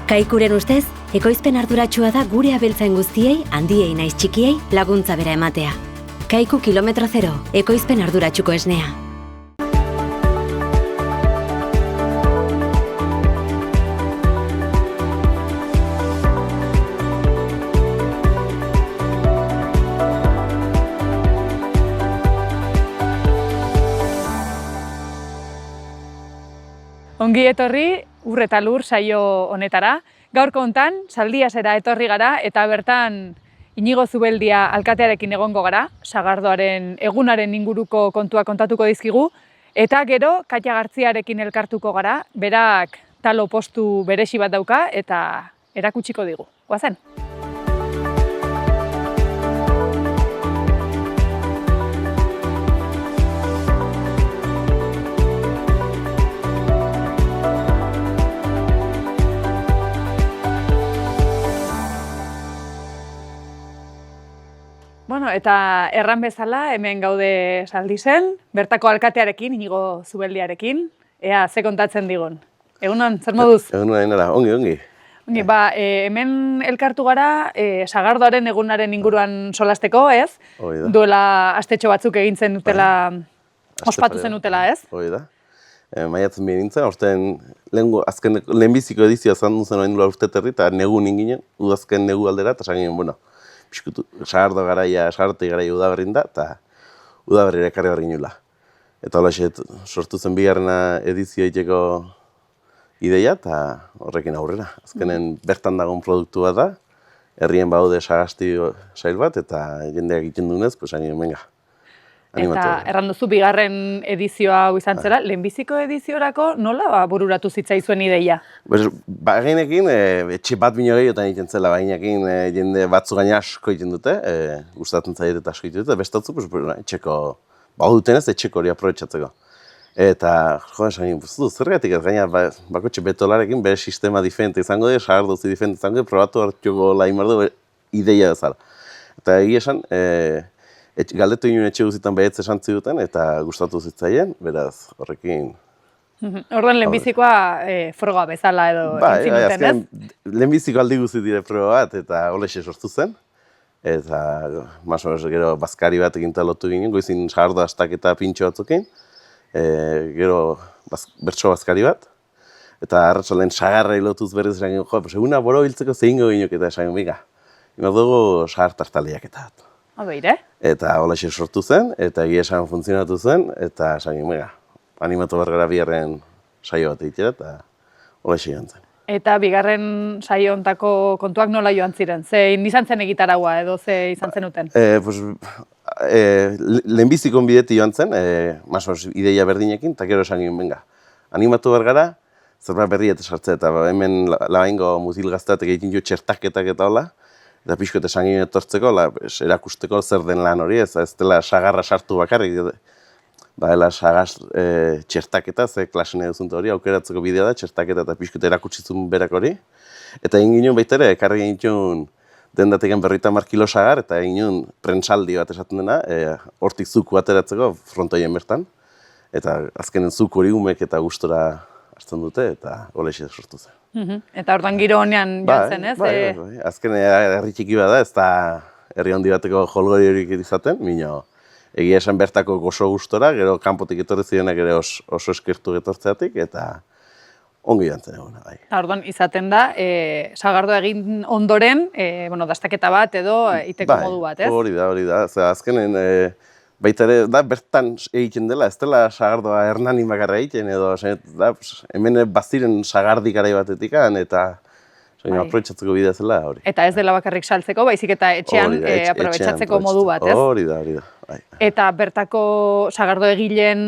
Kaikuren ustez, ekoizpen arduratsua da gure abeltzain guztiei, handiei naiz txikiei, laguntza bera ematea. Kaiku kilometro zero, ekoizpen arduratsuko esnea. Ongi etorri Ur eta Lur saio honetara. Gaurko hontan Zaldiasera etorri gara eta bertan Inigo Zubeldia alkatearekin egongo gara, sagardoaren egunaren inguruko kontua kontatuko dizkigu, eta gero Katia Gartziarekin elkartuko gara, berak talo postu beresi bat dauka eta erakutsiko digu. Goazen? Bueno, eta erran bezala, hemen gaude Zaldisen, bertako alkatearekin, Inigo Zubeldiarekin, ea ze kontatzen digun. Egunon, zer moduz? Egunon, ongi. Ongi, hemen elkartu gara, sagardoaren egunaren inguruan solasteko, ez? Hoi da. Duela astetxo batzuk egintzen dutela, ospatu zen dutela, ez? Hoi da. Maiatzen behin nintzen, orten lehenbiziko edizioa zan duzen oain dula urte terri, eta negu ninginen, udazken negu aldera, eta esan ginen, bueno, sagardo garaia, sagartei garaia udaberrin da, eta udaberrira ekarri behar ginula. Eta hola sortu zen bigarrena edizioa iteko ideia, eta horrekin aurrera. Azkenen bertan dagoen produktu bat da, herrien baude sagasti sail bat, eta jendeak egiten dunez, esan ginen, venga, animatu. Eta erran duzu, bigarren edizioa hau izan zela, lehenbiziko ediziorako nola bururatu zitzaizuen ideia? Bagainekin, etxe bat bino gehiotan egiten zela, bagainekin jende batzu gaina asko egiten dute, gustatzen zaiet eta asko egiten dute, bestatzu, etxeko, bau dutenez, etxeko hori aprobetxatzeko. Eta, esan egin, zergatik ez gaina, bakotxe betolarekin bere sistema diferente izango dira, sagardozi diferente izango dira, probatu hartuko laimardu ideia bezala. Eta egia esan, galdetu ginen etxe guzitan behetz esan ziduten, eta gustatu zitzaien, beraz, horrekin... Orduan lehenbizikoa froga bezala edo entzin duten, ez? Lehenbiziko aldi guzti dire proba bat, eta holexe sortu zen. Eta, maso gero, bazkari bat egin talotu ginen, goizin sagardo astak eta pintxo batzukin. Gero, bertso bazkari bat. Eta arratsalen sagarra hilotuz berriz esan ginen, eguna boro hiltzeko zehingo ginok, eta esan ginen, biga, imar dugu sagar tartaliak eta bat. Eta holexe sortu zen, eta egia esan funtzionatu zen, eta esan ginen, biga, animatu behar gara bigarren saio bat egitera, eta holexe joan zen. Eta bigarren saio hontako kontuak nola joan ziren? Zein izan zen egitaragua edo ze izan zenuten? Lehenbizikon bideti joan zen, ideia berdinekin, eta gero esan ginen, venga, animatu behar gara, zerbait berriet esartzea, eta hemen labaingo mutil gazteatek egiten jo txertaketak eta hola, eta pixko eta esan ginen etortzeko, erakusteko zer den lan hori, ez dela sagarra sartu bakarrik, baela sagaz txertaketa, ze klasen eduzuntu hori, aukeratzeko bidea da, txertaketa eta pixko eta erakutsitzun berak hori. Eta egin ginen baita ere, ekarri ginen dendatekan 50 kilo sagar, eta egin ginen prentsaldi bat esaten dena, hortik zuku ateratzeko frontoien bertan. Eta azkenen zuku hori umek eta gustora hartzen dute, eta holexe sortu zen. Eta orduan giro honean joan zen, ez? Bai. Azkenen herri txiki bada, ez da herri handi bateko jolgori horik izaten, mino egia esan bertako gozo gustora, gero kanpotik etorri zirenak ere oso eskertu etortzeatik, eta ongi joan zen eguna, bai. Orduan izaten da, sagardoa egin ondoren, dastaketa bat edo iteko modu bat, ez? Hori da. Azkenen, baita ere, bertan egiten dela, ez dela sagardoa hernanin bakarra egiten, edo hemen baziren sagardi garai batetik, eta aprobetxatzeko bidea zela hori. Eta ez dela bakarrik saltzeko, baizik eta etxean aprobetxatzeko modu bat, ez? Hori da. Eta bertako sagardo egileen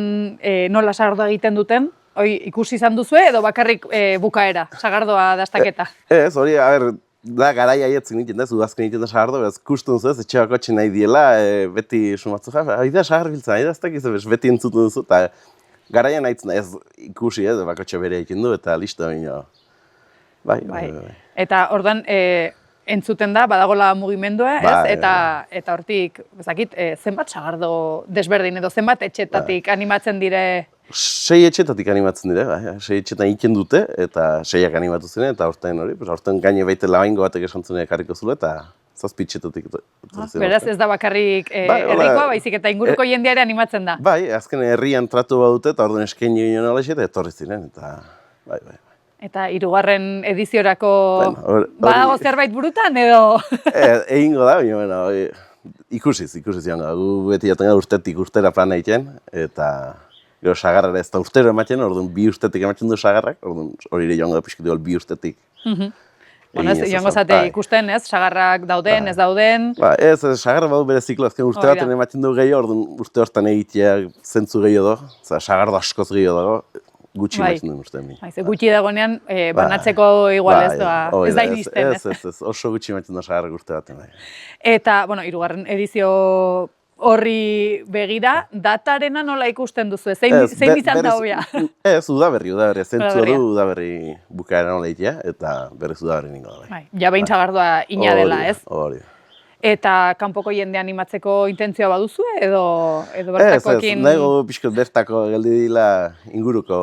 nola sagardoa egiten duten, ikusi izan duzue edo bakarrik bukaera, sagardoa dastaketa? Ez, hori, da garaia aietzen egiten da, udazken egiten da sagardo, beraz kustun duzu ez, etxe bakotxe nahi diela, beti sumatzu da sagar biltzen, da ez dakiz, beti entzuten duzu, eta garaia nahitzen ez ikusi ez, bakotxe bere egiten du, eta listo baino. Bai. Eta orduan, entzuten da, badagola mugimendua, ez? Bai, Eta hortik, ezakit, zenbat sagardo desberdin edo zenbat etxetatik animatzen dire? 6 etxetatik animatzen dira, bai, 6 etxetan egiten dute, eta 6ak animatu ziren, eta aurten hori, aurten gaine baita labaingo batek esan zuen ekarriko zula, eta 7 etxetatik. Beraz ez da bakarrik herrikoa, baizik eta inguruko jendea ere animatzen da. Bai, azken herrian tratu badute, eta orduan eskaini ginen alaxe, eta etorri ziren, eta bai. Eta 3. ediziorako badago zerbait burutan edo? Egingo da, baina, ikusiz joan gara, gu beti jaten gara urtetik urtera plana egiten, eta gero sagarrara ez da urtero ematen, orduan 2 urtetik ematen du sagarrak, orduan hori ere joan gara pixkitu 2 urtetik. Bueno, ez joango zate ikusten, ez? Sagarrak dauden, ez dauden? Ez, sagarra badu bere ziklo, azken urte baten ematen du gehiago, orduan urte hortan egitea zentzu gehiago dago, sagarra askoz gehiago dago, gutxi ematen duen uste. Gutxi dagoenean, banatzeko igual ez da iristen, ez? Ez, oso gutxi ematen du sagarrak urte baten. Eta, bueno, 3. edizio horri begira, datarena nola ikusten duzu, zein izan da hobea? Ez, udaberri, zentzu du udaberri bukaera nola egitea, eta berrez udaberri ningo da. Ja behin sagardoa ina dela, ez? Hori. Eta kanpoko jende animatzeko intentzioa baduzu edo bertakoekin? Ez, nahi pixkot bertako geldi dila inguruko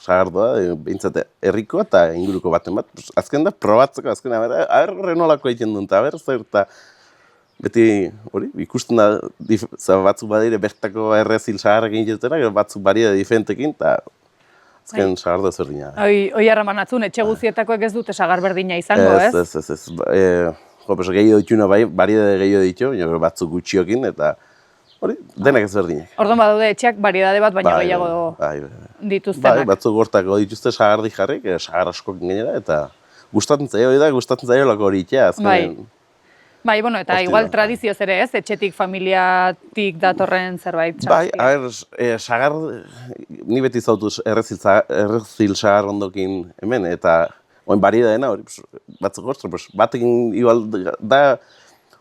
sagardoa, behintzat herriko eta inguruko baten bat. Azken da, probatzeko, azken, aber nolako egiten duen, eta aber zer, eta beti, hori, ikusten da, batzuk badire bertako errezil sagarrak egin jetutera, batzuk baria diferentekin, eta azken sagardo ezberdina. Hoi harramanatzun, etxe guzietakoek ez dute sagar berdina izango, ez? Ez. Gehiago dituna bai, variedade gehiago ditu, batzuk gutxiokin, eta hori, denak ezberdinak. Orduan badaude etxeak variedade bat baino gehiago dituztenak. Bai, batzuk hortako dituzte sagardi jarrik, sagar askokin gainera, eta gustatzen zaio lako hori itea, azkenean. Bai, bueno, eta igual tradizioz ere ez, etxetik, familiatik datorren zerbait. Bai, sagar, ni beti zautu errezil sagar ondokin hemen, eta oin variedadena hori, batzuk gostra, batekin igual da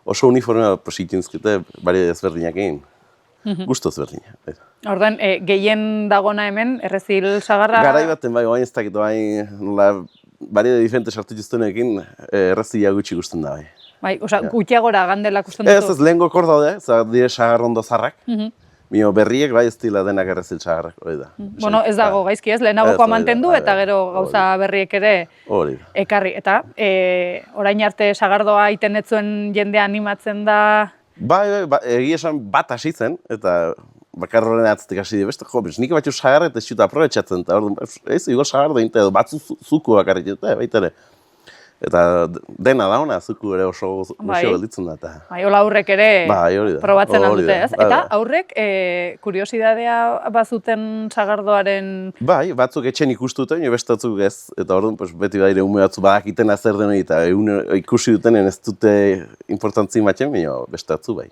oso uniformea itinzkite variedade ezberdinak egin. Gusto ezberdinak. Orduan, gehien dagona hemen, errezil sagarra? Garai baten bai, oain ez dakit, oain variedade diferente sartu juztunekin, errezila gutxi gusten da bai. Bai, gutxiagora gandelak usten dutu? Ez, lehenko kor daude, dire sagar ondo zarrak. Mio berriek bai ez dila denak errezil sagarrak, hori da. Bueno, ez dago gaizki ez, lehenagokoa mantendu eta gero gauza berriek ere ekarri. Eta orain arte sagardoa itenetzuen jendea animatzen da? Bai, egia esan bat hasi zen, eta bakarro horren atzatik hasi dira, beste, nik batzu sagarra eta ez juta aprobetsatzen, eta ez, igual sagardo inte edo batzu zuku bakarrik dute, baita ere. Eta dena dauna, zuku ere oso gelditzen da. Bai, hola aurrek ere probatzen handute, ez? Eta aurrek kuriosidadea bazuten sagardoaren... Bai, batzuk etxen ikustuten, beste batzuk ez. Eta orduan, beti badire ume batzu badakiten zer den hori, eta ikusi dutenen ez dute importantzi ematen, beste batzu bai.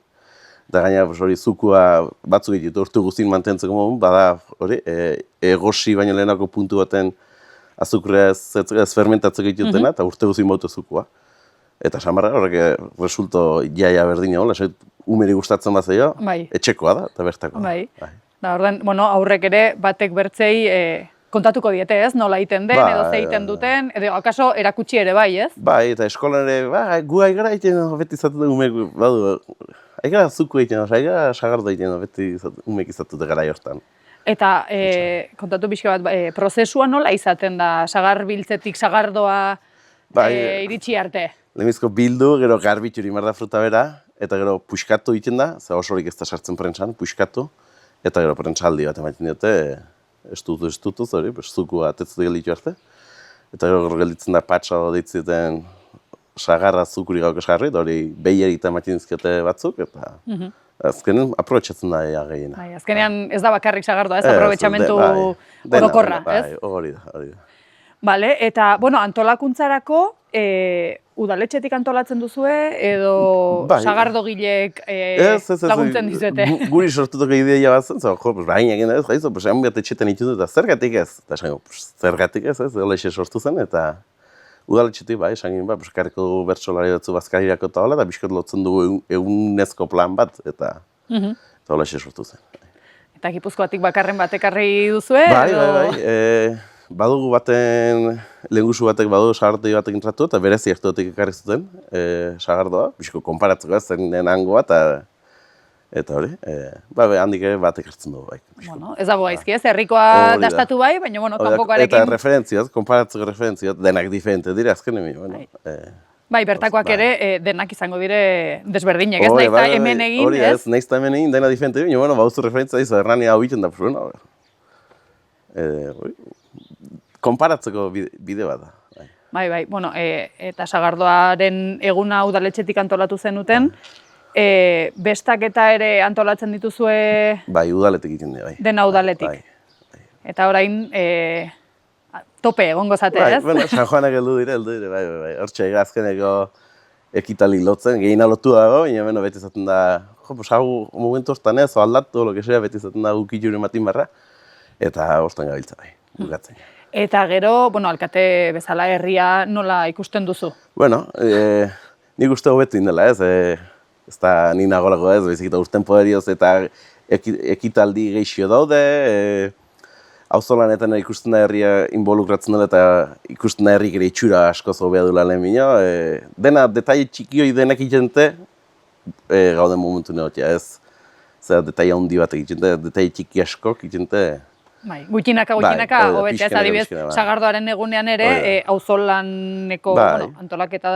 Eta gaina hori zukua batzuk egitu, urtu guztin mantentzeko modun, bada hori, egosi baino lehenako puntu baten azukrea ez fermentatzeko egitutena, eta urte guzin bautu zukua. Eta samarra horrek resulto jaia berdina hola, umeri gustatzen bat zaio, etxekoa da, eta bertako. Bai. Da, ordan, aurrek ere batek bertzei kontatuko diete, ez? Nola egiten den, edo ze egiten duten, edo akaso erakutsi ere bai, ez? Bai, eta eskolan ere, gu aigara egiten, beti izatu da umek, badu, aigara zuku egiten, aigara sagardo egiten, beti umek izatu da gara hortan. Eta kontatu pixka bat, prozesua nola izaten da, sagar biltzetik sagardoa iritsi arte? Lehenbizko bildu, gero garbitu hori marda fruta bera, eta gero puxkatu egiten da, ze osorik ez da sartzen prentsan, puxkatu, eta gero prentsaldi bat ematen diote, estutuz hori, zuku atetzu gelditu arte. Eta gero gelditzen da patxa ditziten sagarra zukuri gauk esgarri, eta hori behieri eta ematen dizkiote batzuk, eta... Azkenean, aprobetsatzen da gehiena. Azkenean ez da bakarrik sagardoa, ez aprobetsamentu orokorra, ez? Hori da. Bale, eta, antolakuntzarako, udaletxetik antolatzen duzue, edo sagardogilek laguntzen dizuete? Guri sortutako ideia bat zen, baina egin da ez, jaizu, egun bat etxetan ikutu, eta zergatik ez? Eta esan, zergatik ez, olexe sortu zen, eta udaletxetik, esan egin, karriko bertsolari batzu bazkarirako eta hola, eta bizkot lotzen dugu egunezko plan bat, eta olexe sortu zen. Eta Gipuzkoatik bakarren bat ekarri duzue? Bai. badugu baten, lehengusu batek badugu sagardotegi batek intratu, eta berezi ertuatik ekarri zuten, sagardoa, bizko konparatzeko ez zen hangoa, eta hori, handik ere bat ekartzen dugu, bai. Bueno, ez dago gaizki, ez, herrikoa dastatu bai, baina, bueno, kanpokoarekin... Eta referentziat, konparatzeko referentziat, denak diferente dira, azken bueno. Bai, bertakoak ere denak izango dire desberdinek, ez naizta hemen egin, ez? Hori ez, naizta hemen egin, dena diferente, baina, bueno, bauzu referentzia izo, errania hau egiten da, bueno, konparatzeko bide bat da. Bai, bueno, eta sagardoaren eguna udaletxetik antolatu zenuten, bestaketa ere antolatzen dituzue... Bai, udaletik egiten dira, bai. Dena udaletik. Bai. Eta orain, tope egongo zate, ez? Bueno, San Juanak heldu dire, bai. Hortxe, azkeneko ekitali lotzen, gehina lotu dago, baina beti zaten da, hau momentu hortan ez, aldatu, lo que sea, beti zaten da gukitxuri matin barra, eta hortan gabiltza, bai, bukatzen. Eta gero, bueno, alkate bezala herria nola ikusten duzu? Bueno, nik uste hobetu indela, ez? Ez da ni nagolako ez, baizik eta urten poderioz eta ekitaldi gehixio daude, auzolanetan ikusten da herria involukratzen dela eta ikusten da herrik ere itxura askoz hobea dula lehen bino. Dena, detaile txikioi denak ikente, gauden momentu neotia ez. Zer, detaile handi bat egiten, detaile txiki askok ikente. Bai, gutxinaka, hobetzea, ez adibidez, sagardoaren egunean ere, auzolaneko antolaketa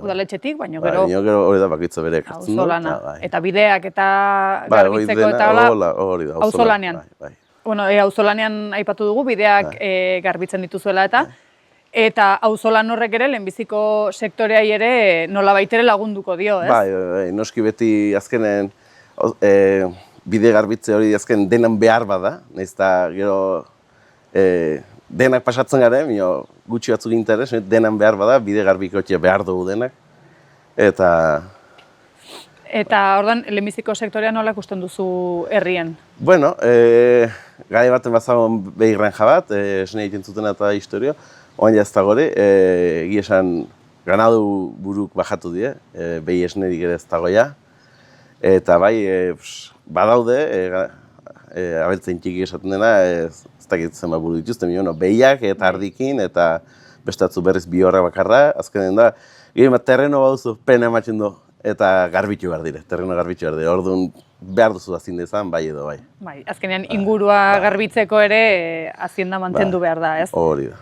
udaletxetik, baina gero... Baina gero hori da bakitza bere ekartzen du. Auzolana, eta bideak eta garbitzeko eta hori da, auzolanean. Bueno, auzolanean aipatu dugu, bideak garbitzen dituzuela eta auzolan horrek ere, lehenbiziko sektoreai ere nola baitere lagunduko dio, ez? Bai, noski beti azkenen bide garbitze hori azken denan behar bada, nahiz eta gero denak pasatzen garen, gutxi batzuk interes, denan behar bada, bide garbikotia behar dugu denak. Eta orduan, lehenbiziko sektorea nola ikusten duzu herrien? Bueno, gai baten bazagon behi granja bat, esne egiten zuten eta historio, oan jazta gore, egia esan ganadu buruk bajatu die, behi esnerik ere ez dagoia. Eta bai, badaude, abeltzein txiki esaten dena, ez dakit zenbat buru dituzten, behiak eta ardikin, eta bestatzu berriz bi horra bakarra, azkenen da, gehien bat terreno baduzu pena ematen du, eta garbitu behar dire, terreno garbitu behar dire, orduan behar duzu azinde izan, bai edo bai. Bai, azkenean ingurua garbitzeko ere hazienda mantendu behar da, ez? Hori da.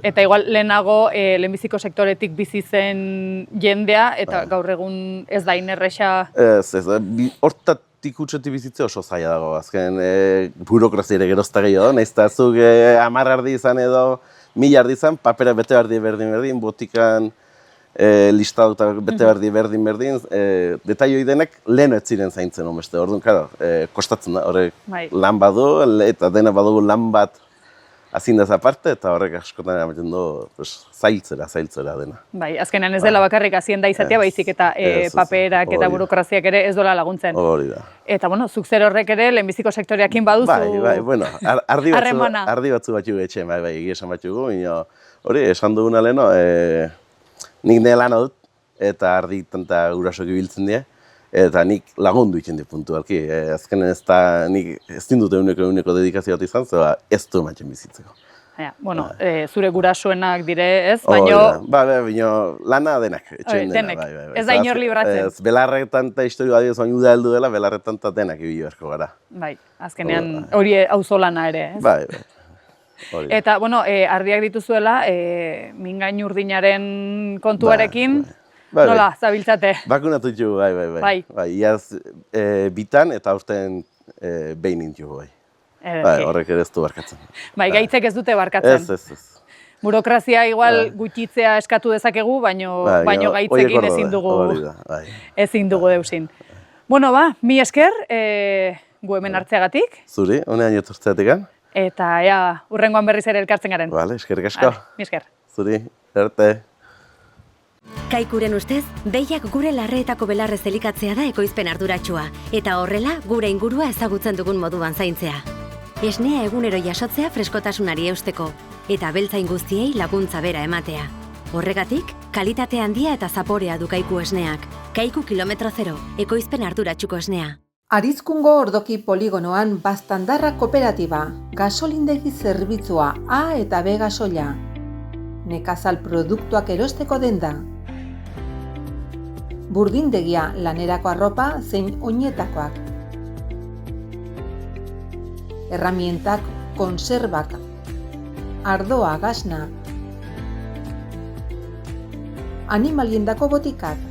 Eta igual lehenago lehenbiziko sektoretik bizi zen jendea, eta gaur egun ez da inerresa... Ez, hortatik utxetik bizitze oso zaila dago, azken burokrazia ere gerozta gehiago, nahiz eta zuk 10 ardi izan edo 1000 ardi izan, papera bete bardi berdin, botikan listatu eta bete bardi berdin, detaioi denak leheno ez ziren zaintzen homeste, orduan, karo, kostatzen da, horrek lan badu, eta dena badugu lan bat azindaz aparte, eta horrek askotan eramaten du zailtzera dena. Bai, azkenean ez dela bakarrik hazienda izatea, baizik eta paperak eta burokraziak ere ez dola laguntzen. Hori da. Eta, bueno, zuk zer horrek ere lehenbiziko sektoreakin baduzu... Bai, bueno, ardi batzu batxugu etxean, bai, egiesan batxugu, hori, esan duguna leheno, nik nire lan dut, eta ardi tanta gurasok ibiltzen dira, eta nik lagundu itzen dut puntualki. Azkenen nik ez dindut eguneko dedikazio bat izan, zeba ez du ematen bizitzeko. Bueno, zure gurasoenak dire, ez? Baina... Baina lana denak, etxean dena. Ez da inor libratzen. Belarretan eta historio adioz baina uda heldu dela, belarretan eta denak ibili beharko gara. Bai, azkenean hori auzolana ere, ez? Bai. Eta, bueno, ardiak dituzuela, mingain urdinaren kontuarekin, nola, zabiltzate? Bakunatu ditugu, bai. Iaz bitan eta aurten behin nintugu, bai. Horrek ere ez du barkatzen. Bai, gaitzek ez dute barkatzen. Ez. Burokrazia igual gutxitzea eskatu dezakegu, baino gaitzekin ezin dugu deusin. Bueno, mi esker, gu hemen hartzeagatik. Zuri, honean jotortzeatik. Eta urrengoan berriz ere elkartzen garen. Bale, eskerrik asko. Mi esker. Zuri, erte. Kaikuren ustez, behiak gure larreetako belarrez elikatzea da ekoizpen arduratsua, eta horrela gure ingurua ezagutzen dugun moduan zaintzea. Esnea egunero jasotzea freskotasunari eusteko, eta abeltzain guztiei laguntza bera ematea. Horregatik, kalitate handia eta zaporea du Kaiku esneak. Kaiku kilometro 0, ekoizpen arduratsuko esnea. Arizkungo ordoki poligonoan Baztandarra kooperatiba, gasolindegi zerbitzua A eta B gasoila. Nekazal produktuak erosteko denda. Burdindegia lanerako arropa zein oinetakoak. Erramientak, konserbak, ardoa, gasna. Animaliendako botikak.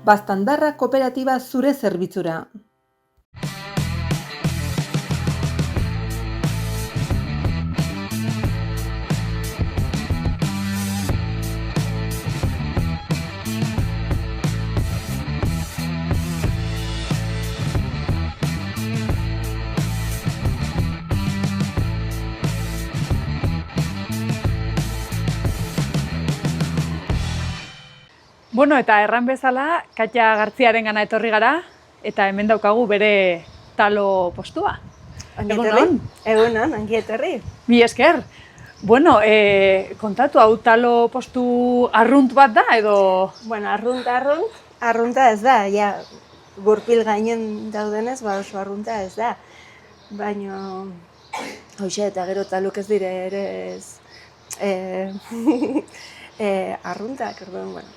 Baztandarra kooperatiba zure zerbitzura. Bueno, eta erran bezala, Katja Gartziarengana etorri gara, eta hemen daukagu bere talo postua. Egunon? Egunon, ongi etorri. Mi esker. Bueno, kontatu hau talo postu arrunt bat da, edo... Bueno, arrunta ez da, ja, gurpil gainen daudenez, oso arrunta ez da. Baina, hoxe, eta gero taluk ez dire ere ez... arruntak,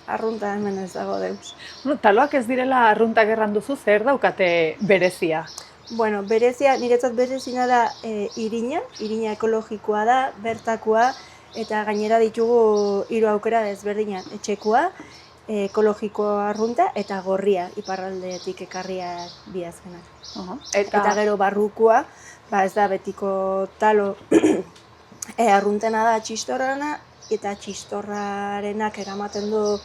arrunta hemen ez dago deus. Bueno, taloak ez direla arruntak erran duzu, zer daukate berezia? Bueno, berezia, niretzat berezina da irina ekologikoa da, bertakoa, eta gainera ditugu 3 aukera desberdinak, etxekoa, ekologikoa arrunta eta gorria, iparraldetik ekarria bi azkenak. Eta gero barrukoa, ez da betiko talo arruntena da txistorrana, eta txistorrarenak eramaten du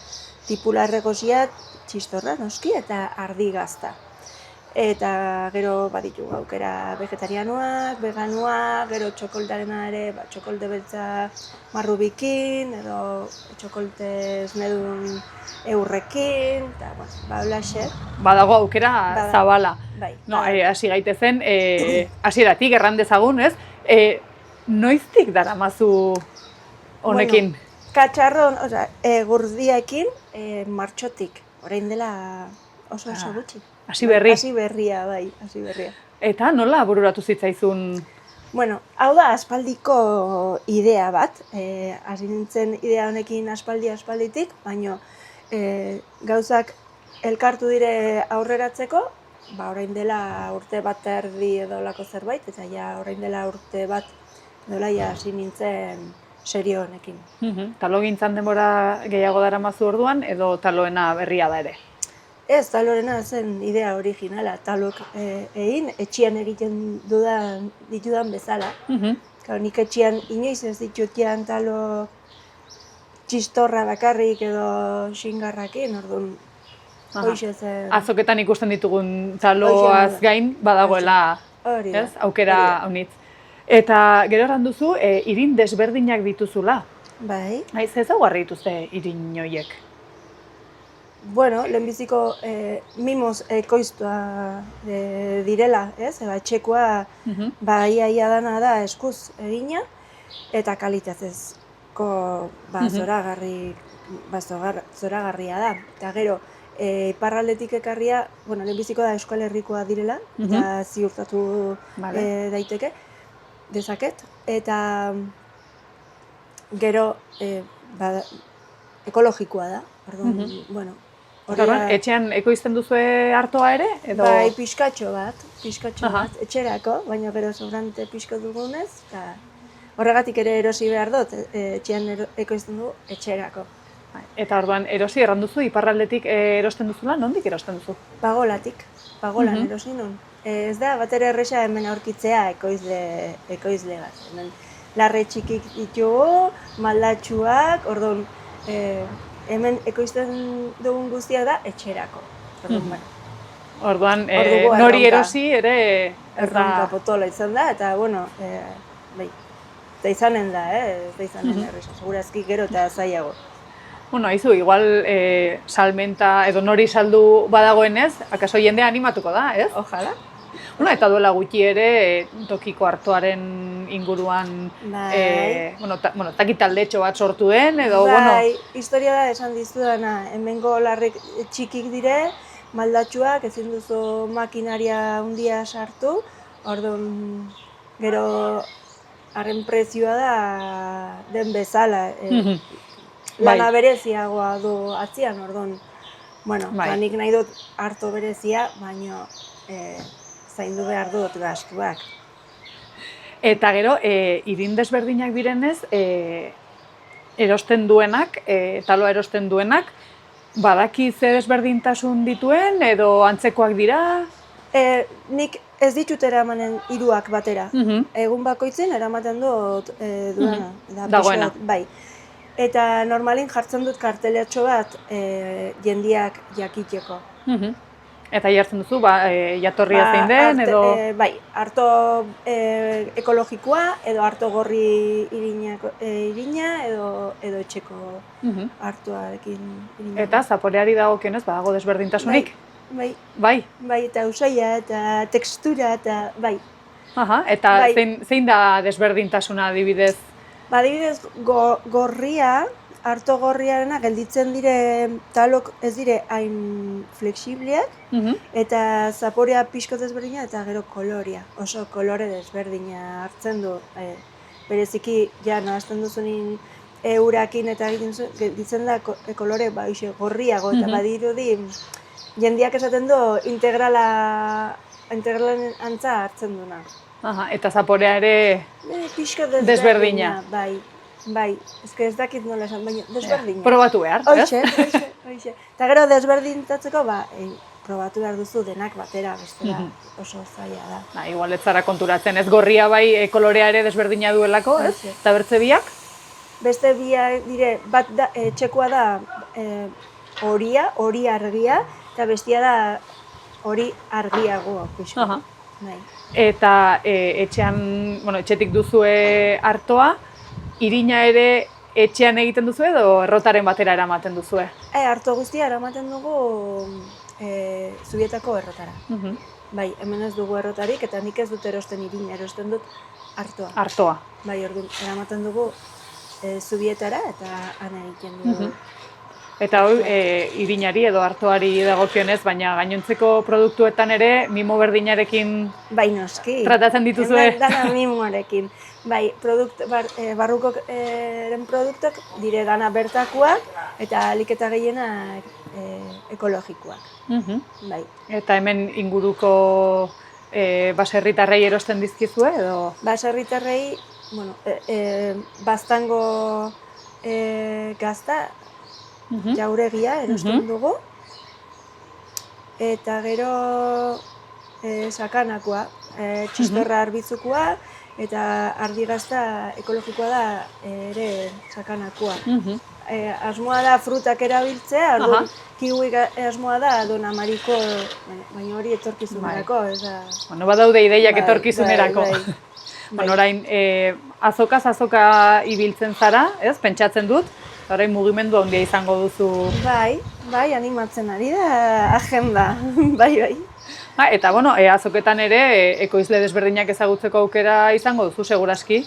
tipularregosia, txistorra noski eta ardi gazta. Eta gero baditu aukera vegetarianoak, veganuak, gero txokoltarena ere, txokolte beltza marrubikin, edo txokolte esnedun eurrekin, eta blaxe. Badago aukera zabala. Bai. No, hasi gaitezen, hasieratik erran dezagun, ez? Noiztik daramazu honekin? Bueno, katxarron, gurdiaekin, martxotik, orain dela oso gutxi. Hasi berri. Hasi berria, bai, hasi berria. Eta nola bururatu zitzaizun? Bueno, hau da aspaldiko idea bat, hasi nintzen idea honekin aspalditik, baina gauzak elkartu dire aurreratzeko, orain dela urte bat erdi edo lako zerbait, eta ja orain dela urte bat dola hasi nintzen serio honekin. Talo gintzan denbora gehiago daramazu orduan, edo taloena berria da ere? Ez, talorena zen idea originala, talok egin, etxian egiten ditudan bezala. Nik etxian inoiz ez ditutian talo txistorra bakarrik edo xingarrakin, orduan hoxe zen. Azoketan ikusten ditugun taloaz gain badagoela aukera honitz. Eta gero erran duzu, irin desberdinak dituzula. Bai. Ez ezaugarri dituzte irin horiek? Bueno, lehenbiziko mimoz ekoiztua direla, ez? Etxekoa ia dana da eskuz egina eta kalitatezko zoragarria da. Eta gero, iparraldetik ekarria, lehenbiziko da Euskal Herrikoa direla, eta ziurtatu dezaket. Eta gero, ekologikoa da. Etxean ekoizten duzue artoa ere? Bai, pixkatxo bat, etxerako, baina gero sobrante pixko dugunez, eta horregatik ere erosi behar dut, etxean ekoizten du etxerako. Eta orduan, erosi erran duzu, iparraldetik erosten duzula, nondik erosten duzu? Pagolan erosi nun. Ez da, bat ere erresa hemen aurkitzea ekoizle bat. Larre txikik ditugu, maldatxuak, orduan, hemen ekoizten dugun guztia da etxerako. Orduan, nori erosi ere... Erronka potola izan da, eta, eta izanen da, ez da izanen erresa. Segurazki gero eta zailago. Aizu, igual salmenta edo nori saldu badagoenez, akaso jendea animatuko da, ez? Ojala. Bueno, eta duela gutxi ere, tokiko artoaren inguruan, takit taldetxo bat sortu den, edo, Bai, historia da esan dizudana, hemengo larrek txikik dire, maldatxuak, ezin duzu makinaria handia sartu, orduan, gero, haren prezioa da den bezala, lana bereziagoa du atzian, orduan, bueno, nik nahi dut arto berezia, baina zaindu behar dut gastuak. Eta gero, irin desberdinak direnez, erosten duenak, taloa erosten duenak, badaki ze desberdintasun dituen, edo antzekoak dira? Nik ez ditut eramanen hiruak batera. Egun bakoitzen eramaten dut duena. Dagoena. Bai. Eta normalin jartzen dut karteletxo bat jendiak jakiteko. Eta jartzen duzu, jatorria zein den, edo? Bai, arto ekologikoa, edo arto gorri irina, edo etxeko artoarekin irina. Eta zaporeari dagokionez, badago desberdintasunik? Bai, eta usaia, eta tekstura, eta bai. Eta zein da desberdintasuna adibidez? Adibidez, gorria, arto gorriarena gelditzen dire talok ez dire hain flexibliak, eta zaporea pixko desberdina eta gero kolorea. Oso kolore desberdina hartzen du. Bereziki, ja, nahazten duzunin eurakin eta gelditzen da kolore gorriago, eta badirudi jendiak esaten du integralen antza hartzen duna. Eta zaporea ere desberdina. Bai, ez dakit nola esan, baina desberdina. Probatu behar, ez? Hoxe. Eta gero desberdintatzeko, probatu behar duzu denak batera, bestela oso zaila da. Igual ez zara konturatzen, ez gorria bai kolorea ere desberdina duelako, ez? Eta bertze biak? Beste biak dire, bat txekoa da hori argia, eta bestia da hori argiago, pixko. Eta etxetik duzue artoa, irina ere etxean egiten duzu edo errotaren batera eramaten duzue? Arto guztia eramaten dugu Zubietako errotara. Bai, hemen ez dugu errotarik eta nik ez dut erosten irina, erosten dut artoa. Artoa. Bai, orduan eramaten dugu Zubietara eta han egiten dugu. Eta hori, irinari edo artoari dagokionez, baina gainontzeko produktuetan ere mimo berdinarekin tratatzen dituzue? Hemen dana mimoarekin. Bai, barrukoren produktok dire dana bertakoak eta aliketa gehienak ekologikoak. Bai. Eta hemen inguruko baserritarrei erosten dizkizue edo? Baserritarrei, baztango gazta, jauregia erosten dugu, eta gero sakanakoa, txistorra arbitzukoa, eta ardigazta ekologikoa da ere sakanakoa. Asmoa da frutak erabiltzea, kiwi asmoa da Don Amariko, baina hori etorkizunerako. Badaude ideiak etorkizunerako. Orain, azokaz azoka ibiltzen zara, pentsatzen dut, orain mugimendu handia izango duzu. Bai, animatzen ari da agenda, bai. Eta, azoketan ere, ekoizle desberdinak ezagutzeko aukera izango duzu, seguraski?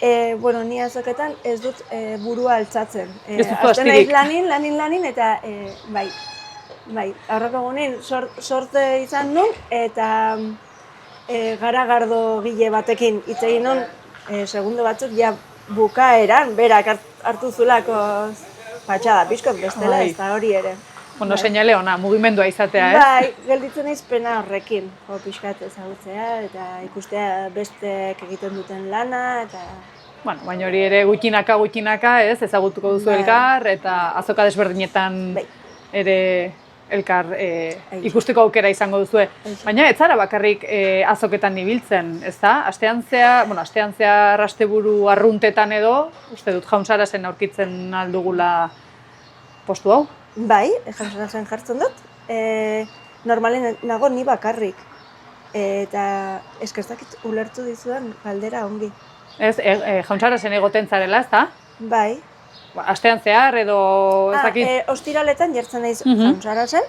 Ni azoketan ez dut burua altzatzen. Ez duzu astirik? Lanin, eta bai. Aurreko egunean sorte izan nun, eta garagardo gile batekin hitz egin nun, segundo batzuk ja bukaeran, berak hartu zulako patxada pixkot bestela, ez da hori ere. Seinale ona, mugimendua izatea, ez? Bai, gelditzen naiz pena horrekin, pixkat ezagutzea eta ikustea bestek egiten duten lana, eta... Baina hori ere gutxinaka, ez? Ezagutuko duzu elkar, eta azoka desberdinetan ere elkar ikusteko aukera izango duzue. Baina ez zara bakarrik azoketan ibiltzen, ez da? Astean zehar asteburu arruntetan edo, uste dut Jaunsarasen aurkitzen aldugula postu hau? Bai, Jaunsarasen jartzen dut. Normalen nago ni bakarrik. Eta eskertzakit ulertu dizudan galdera ongi. Ez, Jaunsarasen egoten zarela, ez da? Bai. Astean zehar edo ez dakit? Ostiraletan jartzen naiz Jaunsarasen.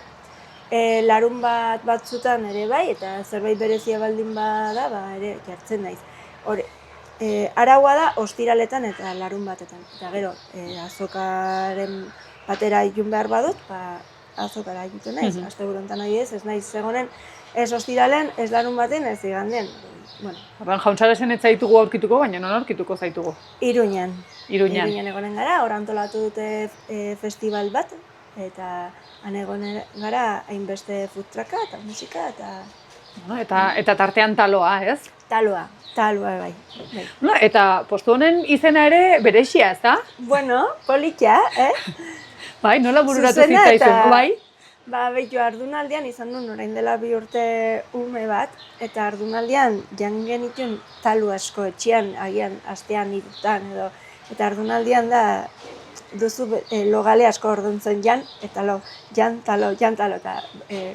larun batzutan ere bai, eta zerbait berezia baldin bada, ere jartzen naiz. Hore, araua da ostiraletan eta larun batetan. Eta gero, azokaren batera ilun behar badut, azokara iluten naiz. Asteburu honetan ez naiz zegonen, ez ostiralen, ez larun baten, ez iganden. Bueno. Orduan, Jauntsaresen ez zaitugu aurkituko, baina non aurkituko zaitugu? Iruñan. Iruñan. Iruñan egonen gara, hor antolatu dute festival bat, eta han egonen gara hainbeste food trucka eta musika eta... Bueno, eta tartean taloa, ez? Taloa bai. Bueno, eta postu honen izena ere berexia, ez da? Bueno, politia, Bai, nola bururatu zitzaizun, bai? Behitu, ardunaldian izan duen orain dela 2 urte ume bat, eta ardunaldian jan genituen talu asko etxean, agian astean irutan edo, eta ardunaldian da duzu logale asko orduntzen jan, eta talo, eta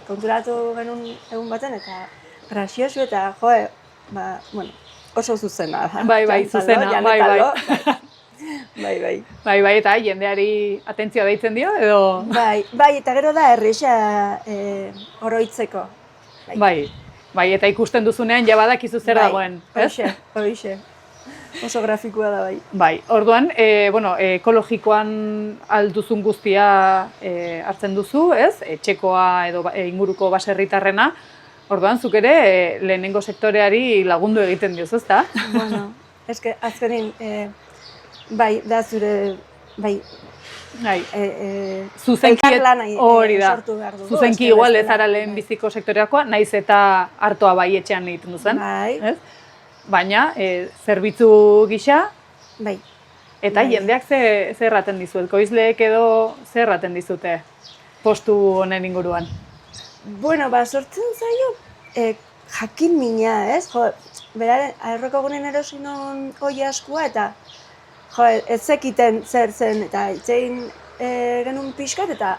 konturatu genuen egun baten, eta graziosu eta bueno, oso zuzena da. Bai, zuzena, bai. Bai, eta jendeari atentzioa deitzen dio, edo... Bai, eta gero da erresa oroitzeko. Bai, eta ikusten duzunean ja badakizu zer dagoen, ez? Hoxe. Oso grafikoa da, bai. Bai, orduan, ekologikoan alduzun guztia hartzen duzu, ez? Etxekoa edo inguruko baserritarrena, orduan, zuk ere lehenengo sektoreari lagundu egiten diozu, ezta? Bueno, eske azkenin... Bai, da zure, zuzenki hori da. Sortu behar dugu. Zuzenki igual ez ara lehen biziko sektoreakoa, naiz eta hartoa bai etxean egiten duzen. Bai. Baina, zerbitzu gisa, bai. Eta jendeak zer erraten dizuet, koizleek edo zer erraten dizute postu honen inguruan? Bueno, sortzen zaio, jakin mina, ez? Beraren, aerroko gunen erosinon oi askua eta ez zekiten zer zen eta itzein genuen pixkat eta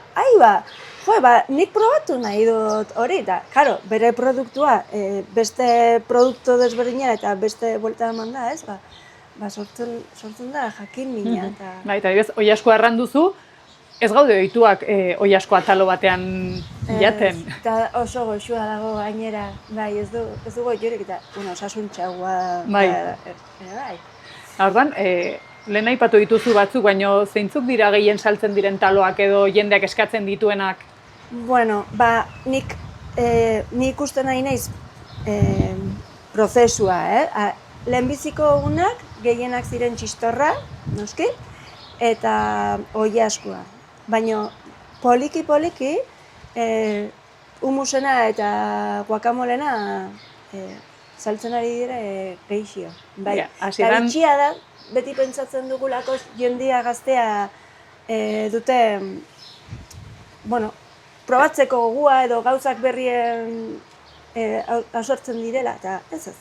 nik probatu nahi dut hori eta, karo, bere produktua beste produktu desberdina eta beste buelta eman da, ez? Sortzen da jakin mina eta... Eta oi askoa erran duzu, ez gaude ohituak oi askoa talo batean jaten. Eta oso goxua dago gainera, ez du goxurik eta osasuntxagoa... Bai. Orduan, lehen aipatu dituzu batzuk, baina zeintzuk dira gehien saltzen diren taloak edo jendeak eskatzen dituenak? Bueno, nik ikusten nahi naiz prozesua, lehenbiziko egunak gehienak ziren txistorra, noski, eta oi askoa. Baina poliki humusena eta guakamolena saltzen ari dira gehixio. Bai, eta bitxia da, beti pentsatzen dugulako jendia gaztea dute, bueno, probatzeko gogua edo gauzak berrien asortzen direla, eta ez.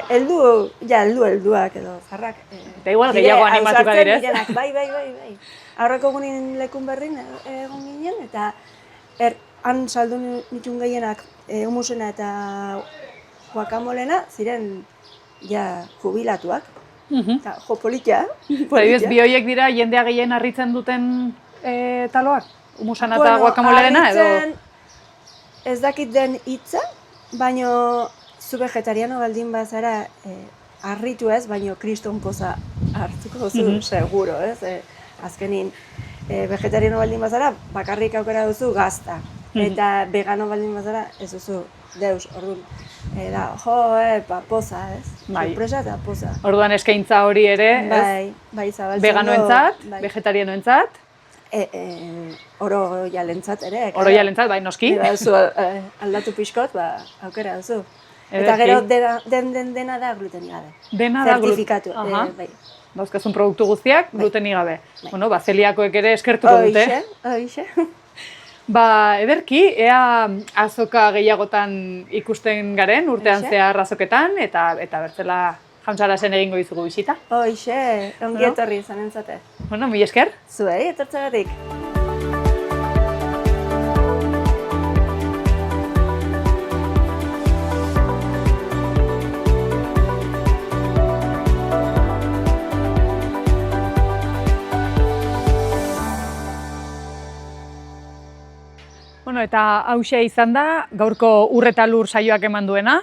Helduak edo zarrak. Eta igual gehiago animatuka direz. Bai. Aurreko gunin lekun berrin egon ginen, eta han saldu nituen gehienak humusena eta guakamolena ziren jubilatuak. Eta politia. Bi horiek dira jendea gehien harritzen duten taloak? Humusana eta guakamolena edo? Ez dakit den hitza, baina zu vegetariano baldin bazara harritu ez, baina kriston poza hartuko zu, seguro, ez? Azkenin, vegetariano baldin bazara, bakarrik aukera duzu gazta. Eta vegano baldin bazara, ez duzu deus, orduan. Poza, ez? Sorpresa eta poza. Orduan eskaintza hori ere, ez? Veganoentzat, vegetarianoentzat? Oro jalentzat ere. Oro jalentzat, bai, noski. Aldatu pixkot, aukera duzu. Eta gero dena da glutenik gabe. Dena da zertifikatu. Dauzkazun produktu guztiak glutenik gabe. Bueno, zeliakoek ere eskertuko dute. Hoixe. Ederki, ea azoka gehiagotan ikusten garen, urtean zehar azoketan, eta bertzela Jauntsarasen egingo dizugu bisita. Hoixe, ongi etorri izan entzate. Bueno, mila esker. Zuei, etortzegatik. eta hauxe izan da gaurko Ur eta Lur saioak eman duena,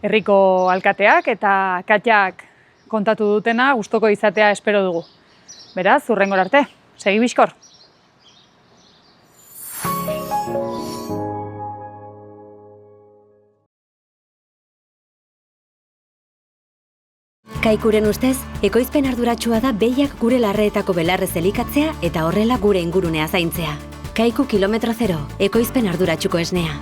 herriko alkateak eta Katjak kontatu dutena gustoko izatea espero dugu. Beraz, hurrengora arte, segi bizkor! Kaikuren ustez, ekoizpen arduratsua da behiak gure larreetako belarrez elikatzea eta horrela gure ingurunea zaintzea. Kaiku kilometro zero, ekoizpen arduratsuko esnea.